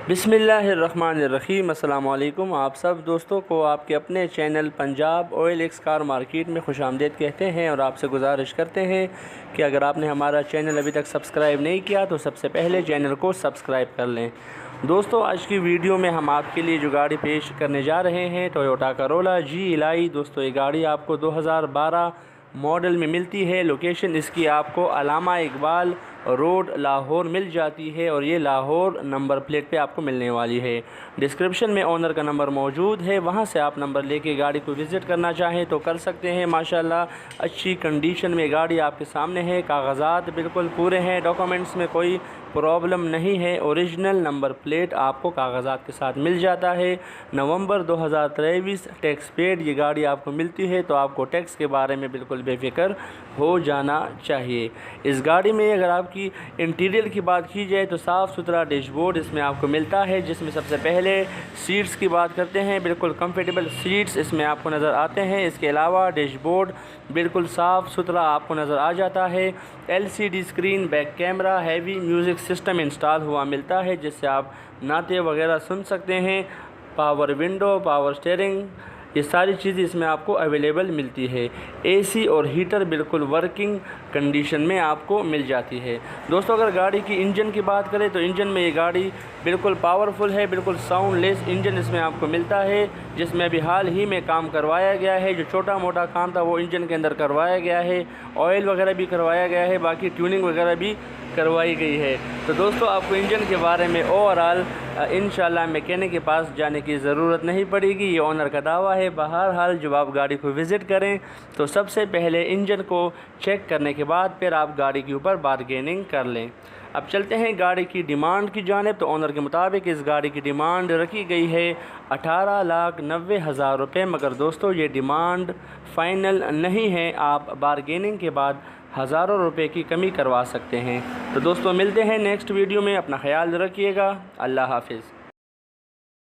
बिस्मिल्लाहिर्रहमानिर्रहीम। अस्सलाम वालेकुम। आप सब दोस्तों को आपके अपने channel Punjab oil x car market में खुशामदीद कहते हैं और आपसे गुजारिश करते हैं कि अगर आपने हमारा चैनल अभी तक सब्सक्राइब नहीं किया तो सबसे पहले चैनल को सब्सक्राइब कर लें। दोस्तों, आज की वीडियो में हम आपके लिए जो गाड़ी पेश करने जा रहे हैं टोयोटा करोला जी इलाई। दोस्तों, ये गाड़ी आपको 2012 मॉडल में मिलती है। लोकेशन इसकी आपको अलामा इकबाल रोड लाहौर मिल जाती है और ये लाहौर नंबर प्लेट पे आपको मिलने वाली है। डिस्क्रिप्शन में ओनर का नंबर मौजूद है, वहाँ से आप नंबर लेके गाड़ी को विज़िट करना चाहें तो कर सकते हैं। माशाल्लाह अच्छी कंडीशन में गाड़ी आपके सामने है। कागज़ात बिल्कुल पूरे हैं, डॉक्यूमेंट्स में कोई प्रॉब्लम नहीं है। ओरिजिनल नंबर प्लेट आपको कागज़ात के साथ मिल जाता है। नवंबर 2023 टैक्स पेड ये गाड़ी आपको मिलती है, तो आपको टैक्स के बारे में बिल्कुल बेफिक्र हो जाना चाहिए। इस गाड़ी में अगर आपकी इंटीरियर की बात की जाए तो साफ़ सुथरा डैशबोर्ड इसमें आपको मिलता है, जिसमें सबसे पहले सीट्स की बात करते हैं। बिल्कुल कंफर्टेबल सीट्स इसमें आपको नज़र आते हैं। इसके अलावा डैशबोर्ड बिल्कुल साफ़ सुथरा आपको नज़र आ जाता है। LCD screen, back camera, heavy music system install हुआ मिलता है, जिससे आप नाते वगैरह सुन सकते हैं। पावर विंडो, पावर स्टीयरिंग, ये सारी चीज़ें इसमें आपको अवेलेबल मिलती है। AC और हीटर बिल्कुल वर्किंग कंडीशन में आपको मिल जाती है। दोस्तों, अगर गाड़ी की इंजन की बात करें तो इंजन में ये गाड़ी बिल्कुल पावरफुल है। बिल्कुल साउंडलेस इंजन इसमें आपको मिलता है, जिसमें अभी हाल ही में काम करवाया गया है। जो छोटा मोटा काम था वो इंजन के अंदर करवाया गया है। ऑयल वगैरह भी करवाया गया है, बाकी ट्यूनिंग वगैरह भी करवाई गई है। तो दोस्तों, आपको इंजन के बारे में ओवरऑल इंशाल्लाह मैकेनिक के पास जाने की ज़रूरत नहीं पड़ेगी, ये ओनर का दावा है। बहरहाल जब आप गाड़ी को विज़िट करें तो सबसे पहले इंजन को चेक करने के बाद फिर आप गाड़ी के ऊपर बारगेनिंग कर लें। अब चलते हैं गाड़ी की डिमांड की जानिब। तो ओनर के मुताबिक इस गाड़ी की डिमांड रखी गई है 18,90,000 रुपये। मगर दोस्तों, ये डिमांड फ़ाइनल नहीं है, आप बारगेनिंग के बाद हज़ारों रुपए की कमी करवा सकते हैं। तो दोस्तों, मिलते हैं नेक्स्ट वीडियो में। अपना ख्याल रखिएगा। अल्लाह हाफिज़।